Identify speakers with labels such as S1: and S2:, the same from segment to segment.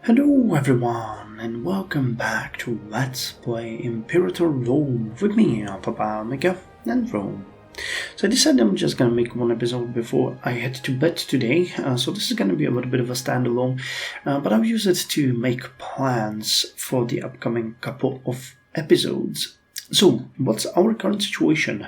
S1: Hello everyone and welcome back to Let's Play Imperator Rome with me, Papa Mega and Rome. So I decided I'm just gonna make one episode before I head to bed today, so this is gonna be a little bit of a standalone, but I'll use it to make plans for the upcoming couple of episodes. So, what's our current situation?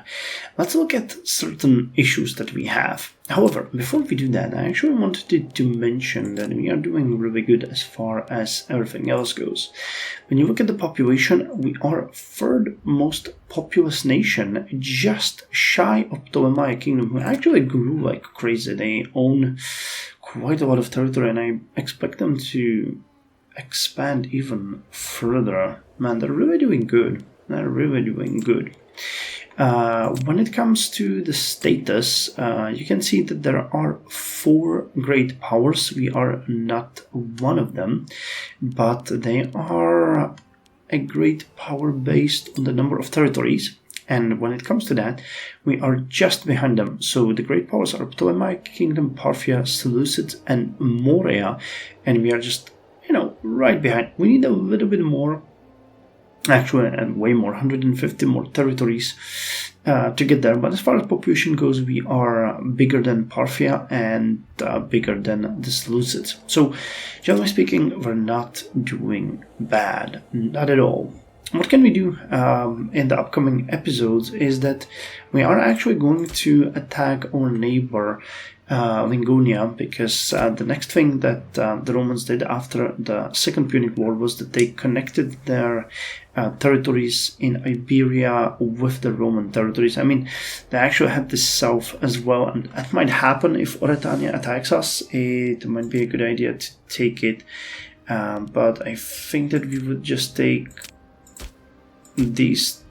S1: Let's look at certain issues that we have. However, before we do that, I actually wanted to mention that we are doing really good as far as everything else goes. When you look at the population, we are third most populous nation, just shy of Ptolemaic Kingdom, who actually grew like crazy. They own quite a lot of territory, and I expect them to expand even further. Man, they're really doing good. They're really doing good. When it comes to the status, you can see that there are 4 great powers. We are not one of them, but they are a great power based on the number of territories. And when it comes to that, we are just behind them. So the great powers are Ptolemaic Kingdom, Parthia, Seleucids, and Morea. And we are just, right behind. We need a little bit more. Actually, and way more, 150 more territories to get there. But as far as population goes, we are bigger than Parthia and bigger than the Seleucids. So, generally speaking, we're not doing bad. Not at all. What can we do in the upcoming episodes is that we are actually going to attack our neighbor Lingonia, because the next thing that the Romans did after the Second Punic War was that they connected their territories in Iberia with the Roman territories. I mean, they actually had the south as well, and that might happen if Oretania attacks us. It might be a good idea to take it, but I think that we would just take these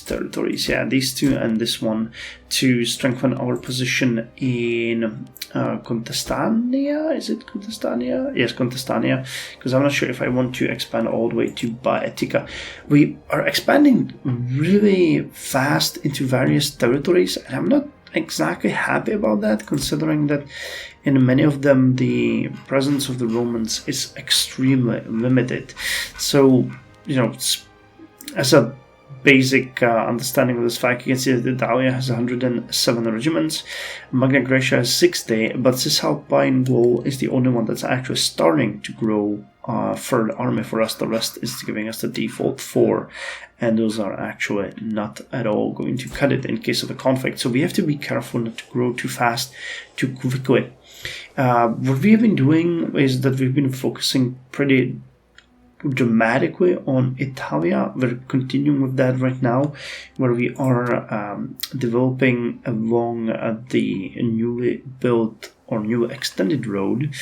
S1: territories, these two and this one, to strengthen our position in Contestania. Is it Contestania? Yes, Contestania, because I'm not sure if I want to expand all the way to Baetica. We are expanding really fast into various territories, and I'm not exactly happy about that, considering that in many of them the presence of the Romans is extremely limited. So, as a basic understanding of this fact, you can see that Italia has 107 regiments, Magna Graecia has 60, but Cisalpine Gaul is the only one that's actually starting to grow third army for us. The rest is giving us the default 4, and those are actually not at all going to cut it in case of a conflict. So we have to be careful not to grow too fast, too quickly. What we have been doing is that we've been focusing pretty dramatically on Italia. We're continuing with that right now, where we are developing along the newly built or new extended road.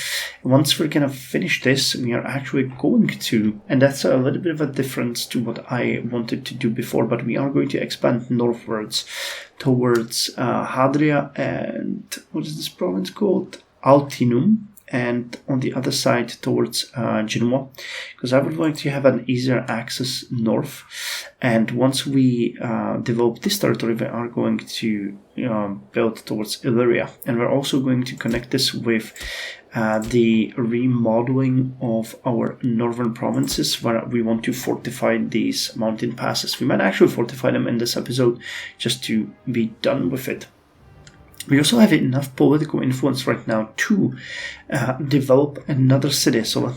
S1: Once we're gonna finish this, we are actually going to, and that's a little bit of a difference to what I wanted to do before, but we are going to expand northwards towards Hadria and what is this province called? Altinum. And on the other side towards Genoa, because I would like to have an easier access north. And once we develop this territory, we are going to build towards Illyria, and we're also going to connect this with the remodeling of our northern provinces, where we want to fortify these mountain passes. We might actually fortify them in this episode just to be done with it. We also have enough political influence right now to develop another city. So,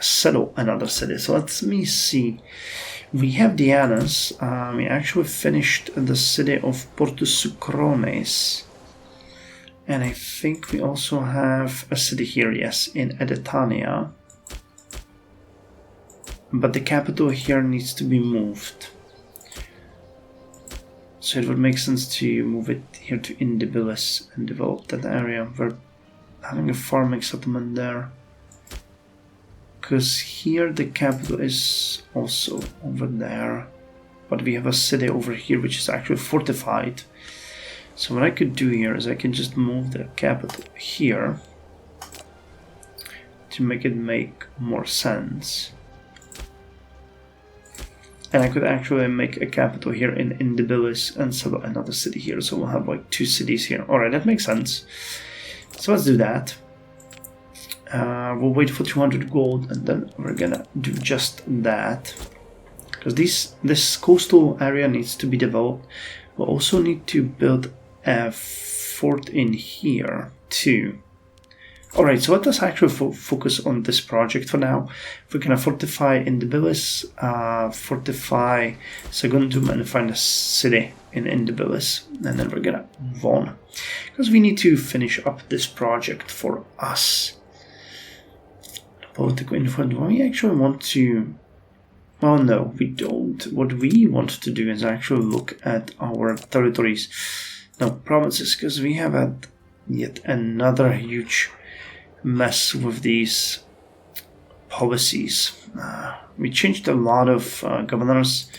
S1: settle another city. So let me see. We have Diana's. We actually finished the city of Portus Sucrones. And I think we also have a city here, yes, in Edetania. But the capital here needs to be moved. So it would make sense to move it here to Indibilis and develop that area. We're having a farming settlement there, because here the capital is also over there, but we have a city over here which is actually fortified. So what I could do here is I can just move the capital here to make it make more sense. And I could actually make a capital here in Indibilis and settle another city here. So we'll have like 2 cities here. Alright, that makes sense. So let's do that. We'll wait for 200 gold, and then we're gonna do just that. Because this coastal area needs to be developed. We'll also need to build a fort in here too. Alright, so let us actually focus on this project for now. We're gonna fortify Indibilis, fortify Saguntum, and find a city in Indibilis, and then we're gonna move on. Because we need to finish up this project for us. Political influence. We actually want to... Well, no, we don't. What we want to do is actually look at our territories. No, provinces, because we have had yet another huge mess with these policies. We changed a lot of governors,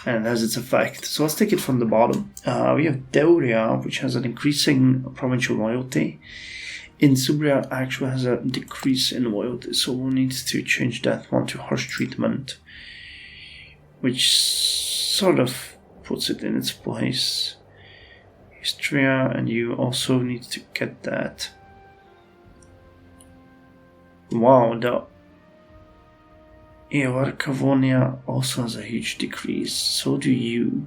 S1: and it has its effect. So let's take it from the bottom. We have Dauria, which has an increasing provincial loyalty. Insubria actually has a decrease in loyalty, so we'll need to change that one to harsh treatment, which sort of puts it in its place. Istria, and you also need to get that. Wow, the Cavonia also has a huge decrease, so do you.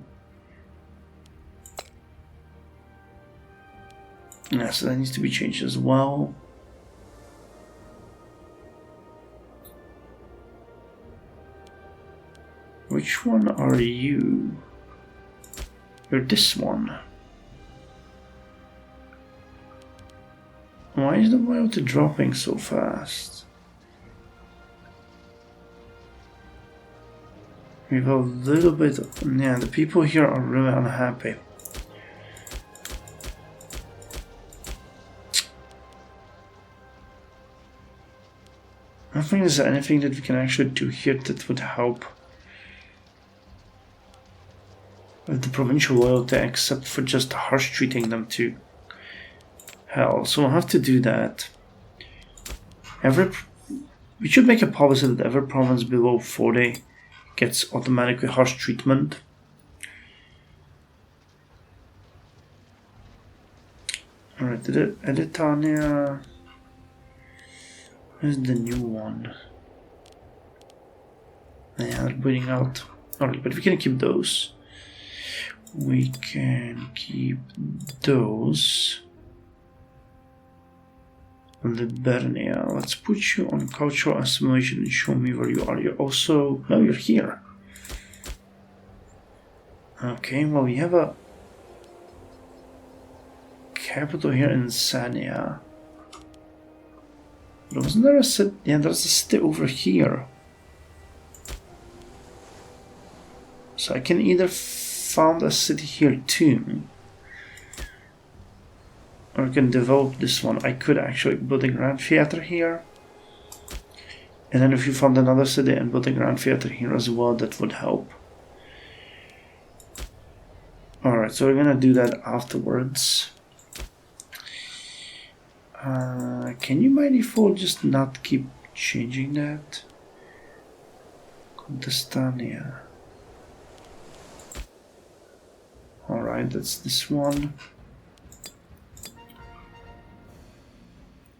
S1: Yeah, so that needs to be changed as well. Which one are you? You're this one. Why is the loyalty dropping so fast? We have a little bit... Yeah, the people here are really unhappy. I don't think there's anything that we can actually do here that would help with the provincial loyalty, except for just harsh treating them to hell. So we'll have to do that. We should make a policy that every province below 40 gets automatically harsh treatment. Alright, Editania. Where's the new one? Yeah, they're bleeding out. Alright, but we can keep those. We can keep those. Liburnia. Let's put you on cultural assimilation and show me where you are. You're also... No, you're here. Okay, well, we have a capital here in Sania. Wasn't there a city? Yeah, there's a city over here. So I can either found a city here too, or I can develop this one. I could actually build a grand theater here, and then if you found another city and build a grand theater here as well, that would help. Alright, so we're gonna do that afterwards. Can you by default just not keep changing that? Contestania. Alright, that's this one.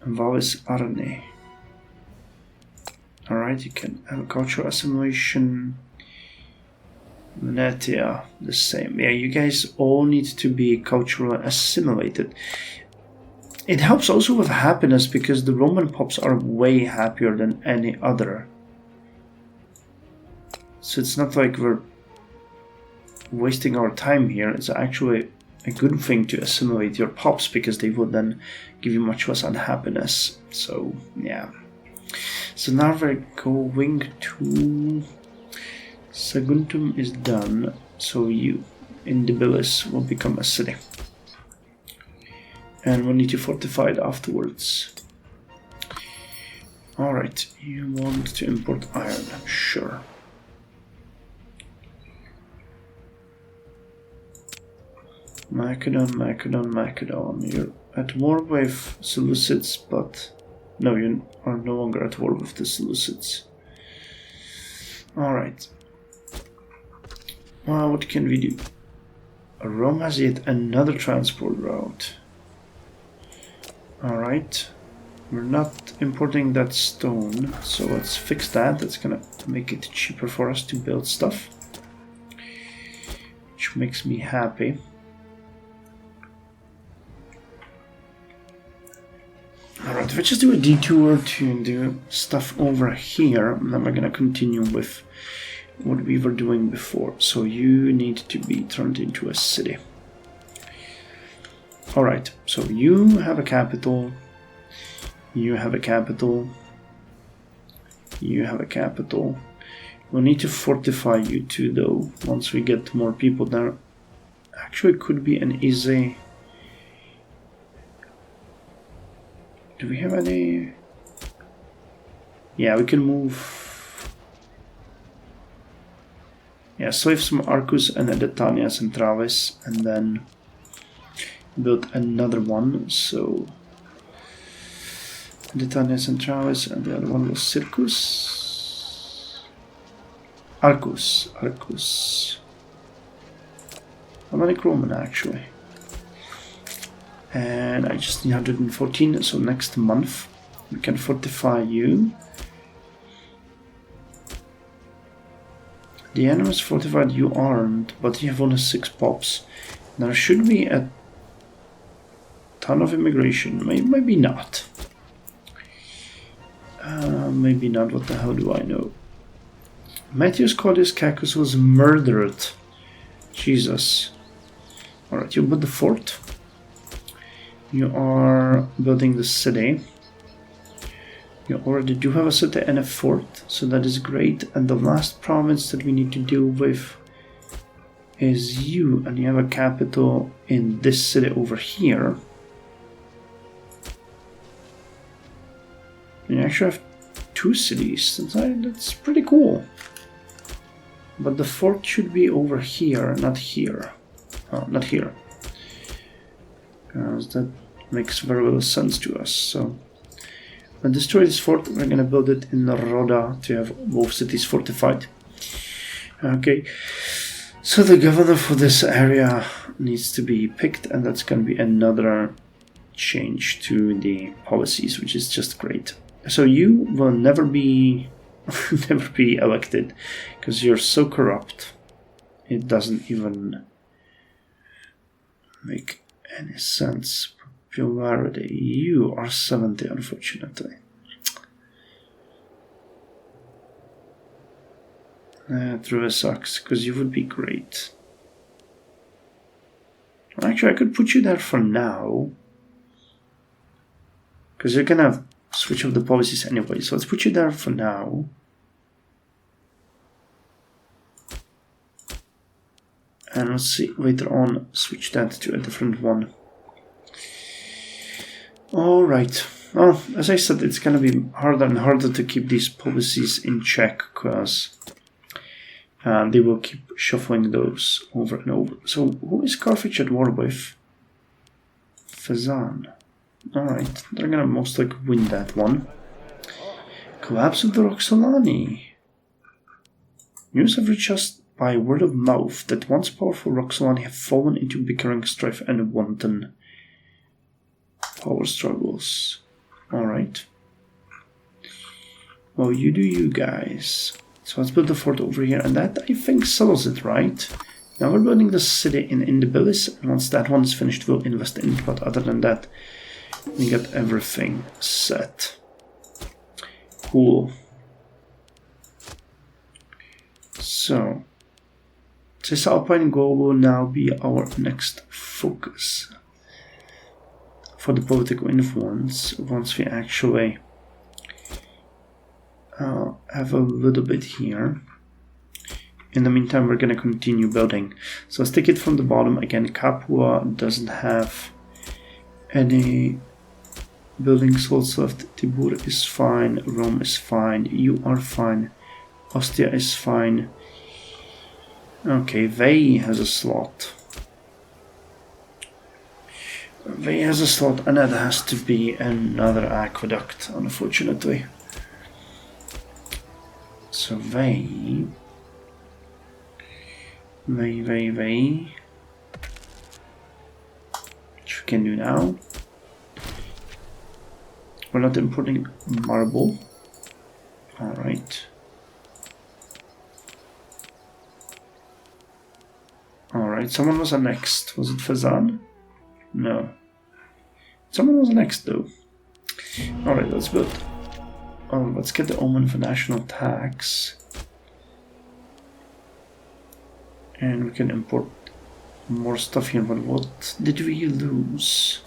S1: Valis Arne. Alright, you can have a cultural assimilation. Venetia, the same. Yeah, you guys all need to be culturally assimilated. It helps also with happiness because the Roman pops are way happier than any other. So it's not like we're wasting our time here. It's actually a good thing to assimilate your pops because they would then give you much less unhappiness. So yeah. So now we're going to... Saguntum is done. So you, Indibilis, will become a city. And we'll need to fortify it afterwards. Alright, you want to import iron, sure. Macedon. You're at war with Seleucids, but no, you are no longer at war with the Seleucids. Alright. Well, what can we do? Rome has yet another transport route. Alright. We're not importing that stone, so let's fix that. That's gonna make it cheaper for us to build stuff, which makes me happy. Alright, if I just do a detour to do stuff over here, then we're gonna continue with what we were doing before. So you need to be turned into a city. Alright, so you have a capital. You have a capital. You have a capital. We'll need to fortify you too, though, once we get more people there. Actually, it could be an easy... Do we have any... Yeah, we can move... Yeah, slaves from Arcus and Edetania Centralis, and then build another one, so... Edetania Centralis, and the other one was Circus. Arcus. Hellenic Roman, actually. And I just need 114, so next month we can fortify you. The enemy's fortified, you aren't, but you have only 6 pops. There should be a ton of immigration, maybe not. Maybe not, what the hell do I know? Matthius Claudius Cacus was murdered. Jesus. Alright, you build the fort. You are building the city. You already do have a city and a fort, so that is great. And the last province that we need to deal with is you, and you have a capital in this city over here. You actually have 2 cities. That's pretty cool. But the fort should be over here, not here. Oh, not here. Because that makes very little sense to us. So, when destroy this fort, we're gonna build it in Roda to have both cities fortified. Okay. So the governor for this area needs to be picked, and that's gonna be another change to the policies, which is just great. So you will never be elected because you're so corrupt. It doesn't even make any sense. Popularity. You are 70, unfortunately. That really sucks because you would be great. Actually, I could put you there for now because you're gonna switch up the policies anyway, so let's put you there for now. And let's see, later on, switch that to a different one. Alright, well, as I said, it's gonna be harder and harder to keep these policies in check, because they will keep shuffling those over and over. So, who is Carthage at war with? Fezan. Alright, they're gonna most likely win that one. Collapse of the Roxolani. News have reached us by word of mouth that once powerful Roxolani have fallen into bickering, strife, and wanton power struggles. Alright. Well, you do you guys. So let's build the fort over here, and that, I think, settles it, right? Now we're building the city in Indibilis, and once that one is finished, we'll invest in it, but other than that, we got everything set. Cool. So, Cisalpine Gaul will now be our next focus for the political influence once we actually have a little bit here. In the meantime, we're going to continue building. So let's take it from the bottom again. Capua doesn't have any buildings left. Tibur is fine. Rome is fine. You are fine. Ostia is fine. Okay, Veii has a slot. Veii has a slot, and that has to be another aqueduct, unfortunately. So Veii. Veii. Which we can do now. We're not importing marble. Alright. Alright, someone was annexed. Was it Fazan? No. Someone was annexed though. Alright, let's build. Oh, let's get the Omen for national tax. And we can import more stuff here, but what did we lose?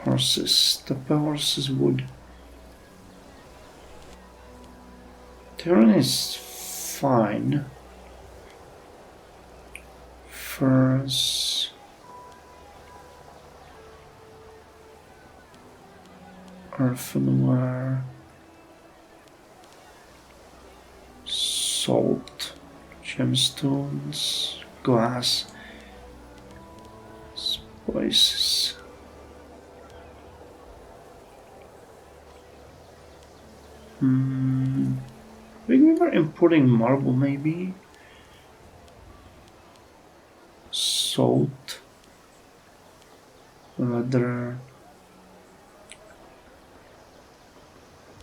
S1: Horses. The horses wood. Terrain is fine. Furs. Earthenware. Salt. Gemstones. Glass. Spices. I think we were importing marble, maybe. Salt. Leather.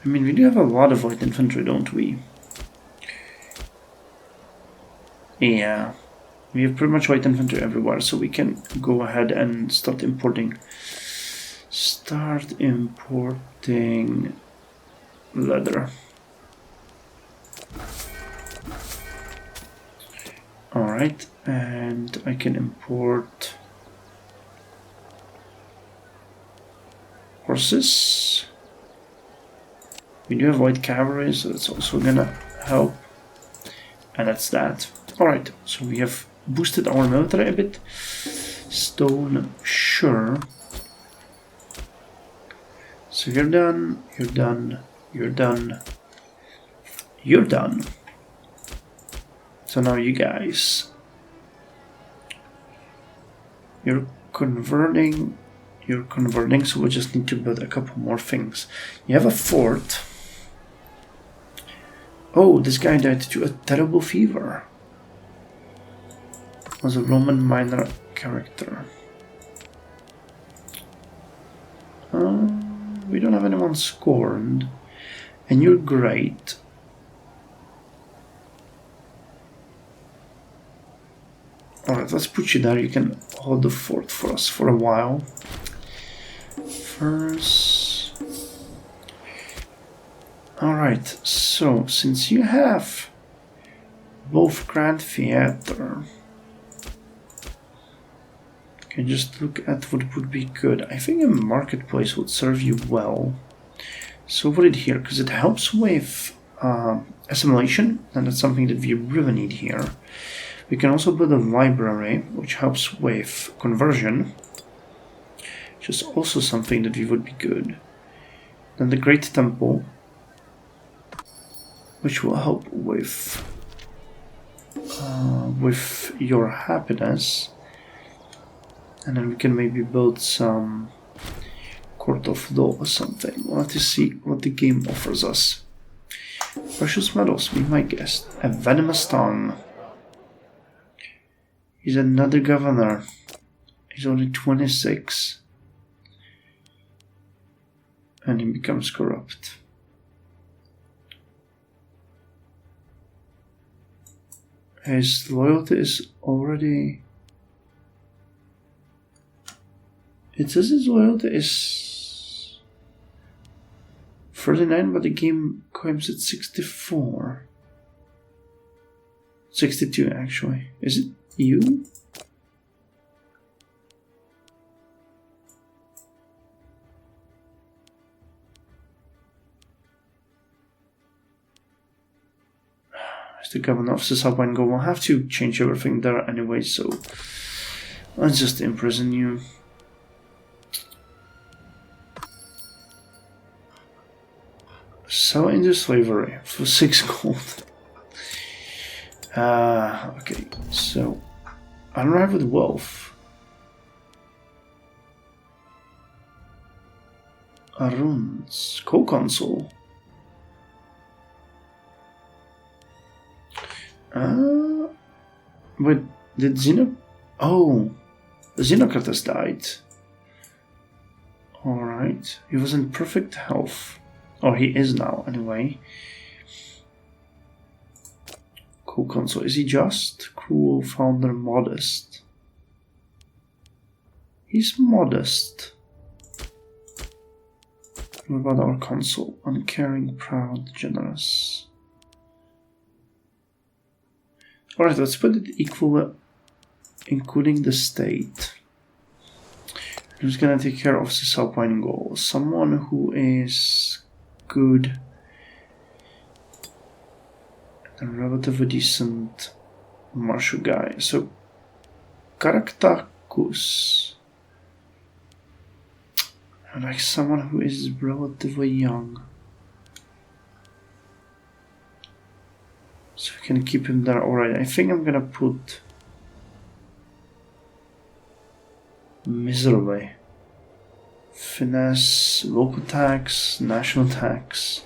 S1: I mean, we do have a lot of light infantry, don't we? Yeah. We have pretty much light infantry everywhere, so we can go ahead and start importing. Start importing leather. Alright, and I can import horses. We do have white cavalry, so that's also gonna help. And that's that. Alright, so we have boosted our military a bit. Stone, sure. So you're done, you're done, you're done, you're done. So now you guys, you're converting, so we just need to build a couple more things. You have a fort. Oh, this guy died to a terrible fever. Was a Roman minor character. We don't have anyone scorned. And you're great. Alright, let's put you there. You can hold the fort for us for a while. First. Alright, so since you have both Grand Theater, you can just look at what would be good. I think a marketplace would serve you well. So put it here, because it helps with assimilation, and that's something that we really need here. We can also build a library, which helps with conversion, which is also something that we would be good. Then the Great Temple, which will help with your happiness. And then we can maybe build some Court of Law or something. We'll have to see what the game offers us. Precious metals, be my guest. A venomous tongue. He's another governor. He's only 26. And he becomes corrupt. His loyalty is already... It says his loyalty is 39, but the game claims it's 64. 62 actually. Is it you? As the governor offices up and go, we'll have to change everything there anyway, so let's just imprison you. Sell into slavery for 6 gold. Okay, so unrivaled with wealth. Arun's co-consul. Wait, did Zeno? Oh, the Xenocrates died. Alright, he was in perfect health. Or he is now, anyway. Co-console, is he just? Cruel, founder, modest. He's modest. What about our console? Uncaring, proud, generous. Alright, let's put it equal, including the state. Who's gonna take care of this Alpine goal? Someone who is good and relatively decent martial guy. So, Caractacus. I like someone who is relatively young. So we can keep him there. Alright, I think I'm gonna put miserably. Finesse, local tax, national tax.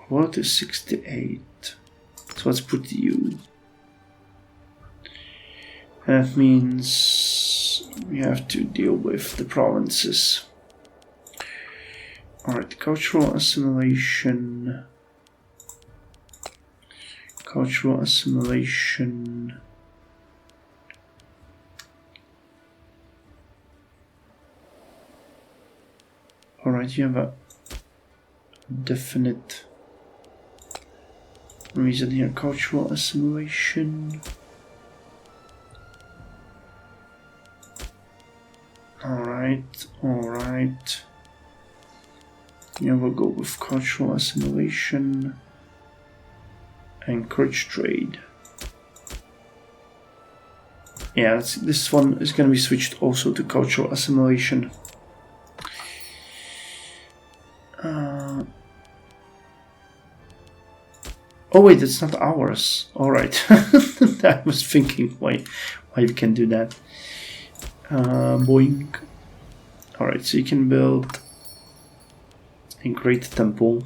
S1: What is 68? So let's put you. That means we have to deal with the provinces. Alright, cultural assimilation. Cultural assimilation. Alright, you have a definite reason here. Cultural assimilation. Alright, alright. Yeah, we'll go with cultural assimilation. Encourage trade. Yeah, this one is going to be switched also to cultural assimilation. Oh wait, that's not ours. Alright. I was thinking why we can do that. Boing. Alright, so you can build a great temple.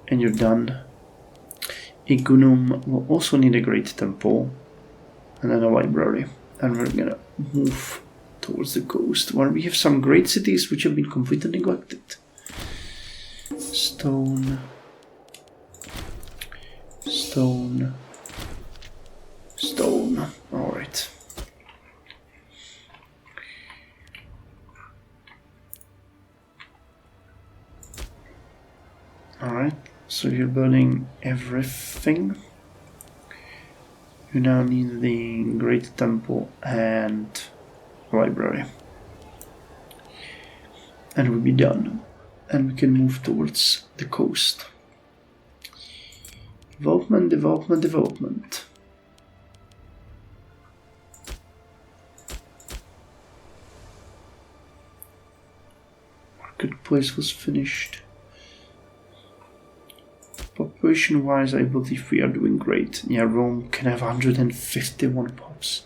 S1: And you're done. Igunum will also need a great temple. And then a library. And we're gonna move towards the coast, where we have some great cities which have been completely neglected. Stone. Stone. Stone. Alright. Alright, so you're building everything. You now need the Great Temple and library. And we'll be done. And we can move towards the coast. Development, development, development. Marketplace was finished. Population wise, I believe we are doing great. Yeah, Rome can have 151 pops.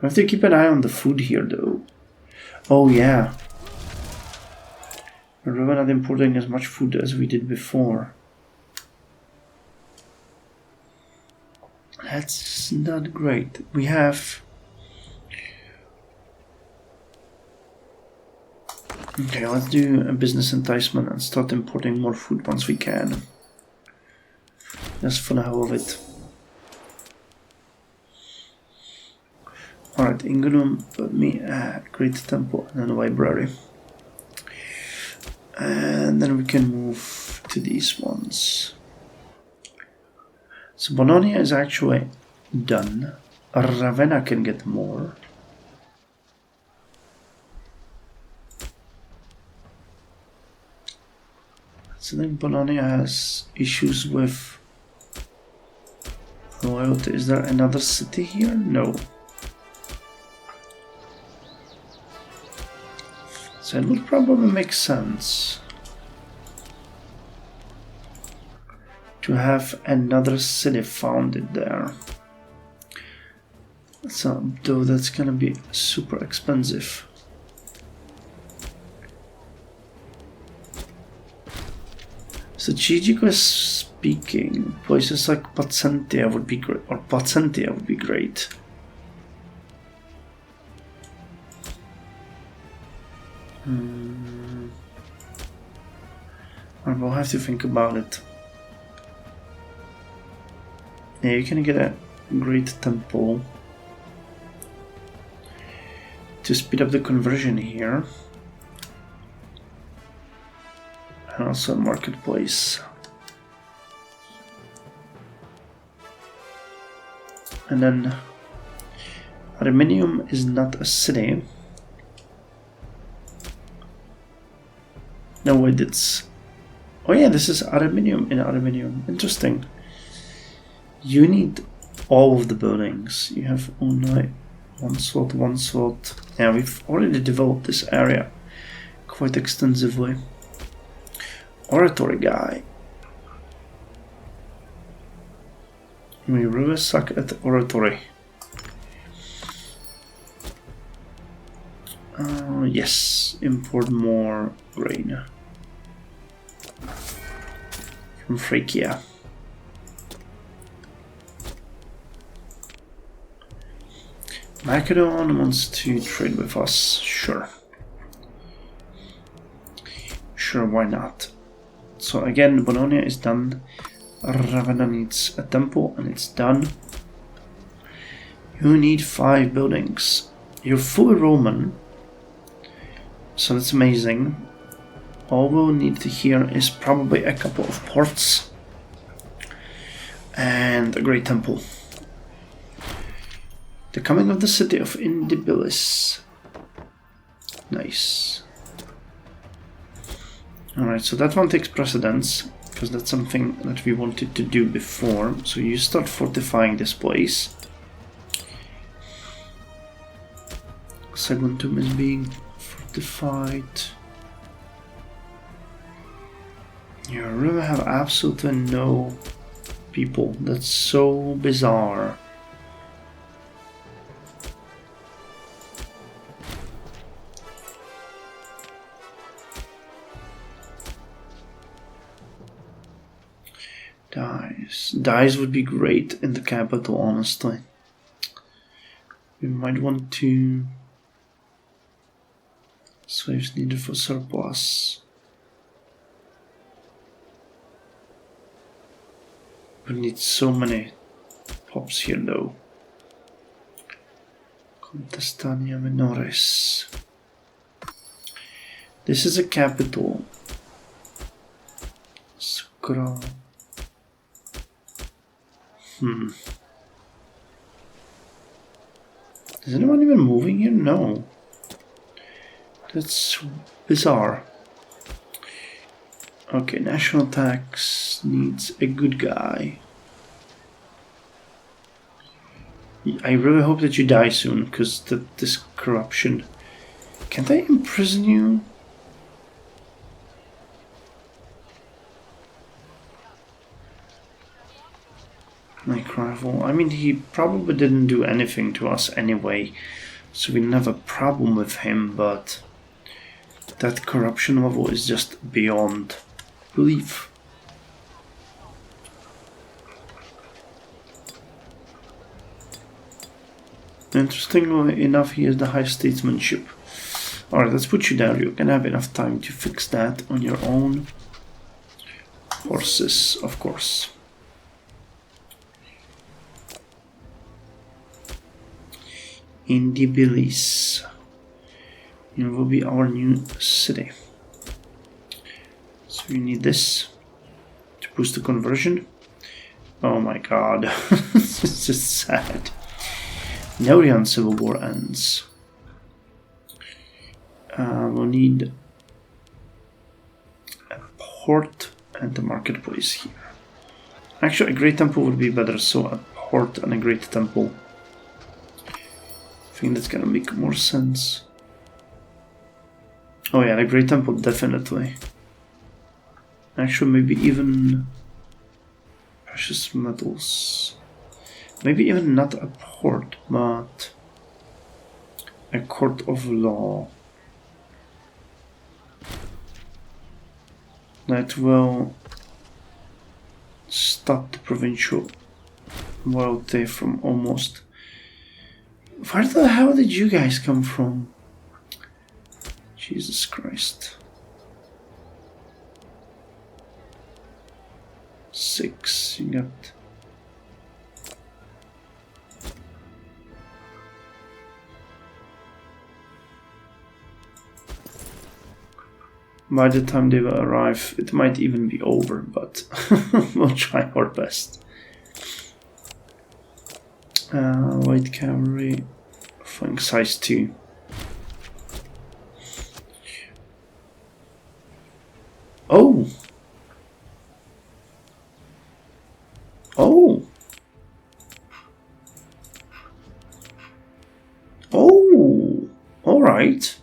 S1: We have to keep an eye on the food here though. Oh yeah. We're not importing as much food as we did before. That's not great. We have... Okay, let's do a business enticement and start importing more food once we can. Just for the hell of it. Alright, Ingunum, put me a great temple and then a library. And then we can move to these ones. So Bononia is actually done. Ravenna can get more. So then Bononia has issues with loyalty. Is there another city here? No. So it would probably make sense to have another city founded there. So, though that's gonna be super expensive. Strategically speaking, places like Placentia would be great, or Placentia would be great. We'll have to think about it. Yeah, you can get a great temple to speed up the conversion here. And also a marketplace. And then Aluminium is not a city. No, wait, it's... Oh yeah, this is Aluminium in Aluminium. Interesting. You need all of the buildings. You have only one slot. Yeah, we've already developed this area quite extensively. Oratory guy. We really suck at oratory. Yes, import more grain from Phrygia. Macedon wants to trade with us. Sure, why not? So again, Bologna is done. Ravenna needs a temple and it's done. You need 5 buildings. You're fully Roman, so that's amazing. All we'll need here is probably a couple of ports and a great temple. The coming of the city of Indibilis. Nice. Alright, so that one takes precedence, because that's something that we wanted to do before. So you start fortifying this place. Saguntum is being fortified. You really have absolutely no people. That's so bizarre. Dice would be great in the capital, honestly. We might want to... Slaves needed for surplus. We need so many pops here though. Contestania Minores. This is a capital. Scroll. Is anyone even moving here? No. That's bizarre. Okay, national tax needs a good guy. I really hope that you die soon, because this corruption. Can't I imprison you? Like rival. I mean, he probably didn't do anything to us anyway, so we didn't have a problem with him, but that corruption level is just beyond belief. Interestingly enough, he has the high statesmanship. Alright, let's put you down. You can have enough time to fix that on your own. Horses, of course. Indibilis. It will be our new city. So you need this to boost the conversion. Oh my god, this is sad. Neurian Civil War ends. We'll need a port and a marketplace here. Actually, a great temple would be better, so a port and a great temple. I think that's gonna make more sense. Oh yeah, the Great Temple, definitely. Actually, maybe even precious metals. Maybe even not a port, but a court of law. That will stop the provincial royalty from almost... Where the hell did you guys come from? Jesus Christ. 6, you got... By the time they will arrive, it might even be over, but we'll try our best. Light cavalry, flank size 2. Oh! Oh! Oh! Alright.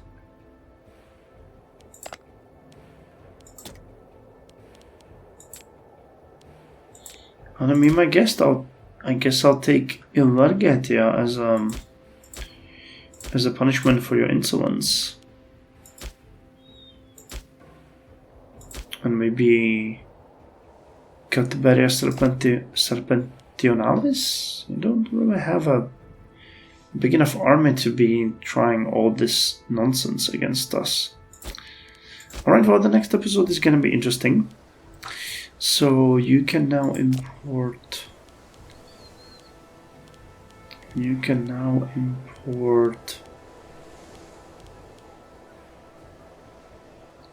S1: And I mean, I guess I'll take Ilargetia as a punishment for your insolence. And maybe Cateberia Serpentionalis? I don't really have a big enough army to be trying all this nonsense against us. Alright, well, the next episode is gonna be interesting. So you can now import...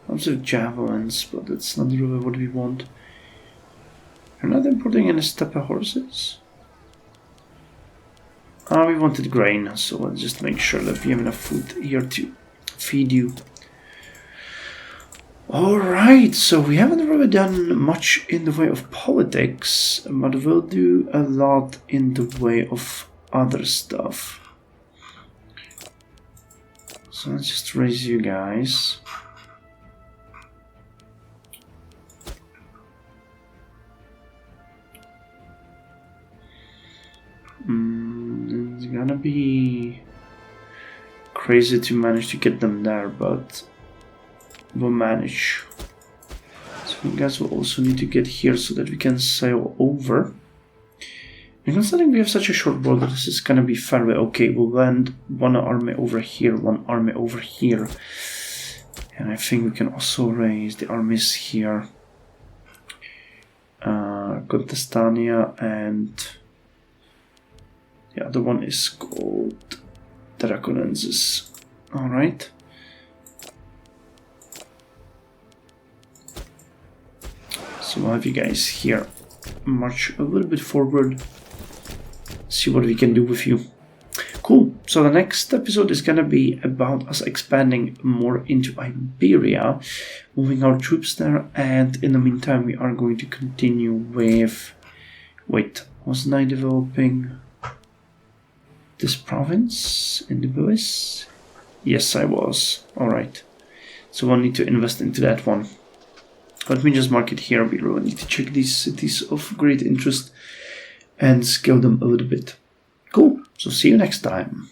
S1: lots of javelins, but that's not really what we want. You're not importing any steppe horses? We wanted grain, so let's just make sure that we have enough food here to feed you. Alright, so we haven't really done much in the way of politics, but we'll do a lot in the way of other stuff. So let's just raise you guys. It's gonna be crazy to manage to get them there, but we'll manage. So you guys will also need to get here so that we can sail over. And considering we have such a short border, this is gonna be fairly okay. We'll land one army over here, one army over here. And I think we can also raise the armies here. Contestania, and the other one is called Draconensis. Alright. So we'll have you guys here march a little bit forward, see what we can do with you. Cool. So the next episode is gonna be about us expanding more into Iberia, moving our troops there, and in the meantime we are going to continue with... Wait, wasn't I developing this province, Indibilis? Yes, I was. Alright. So we'll need to invest into that one. Let me just mark it here. We really need to check these cities of great interest and scale them a little bit. Cool. So see you next time.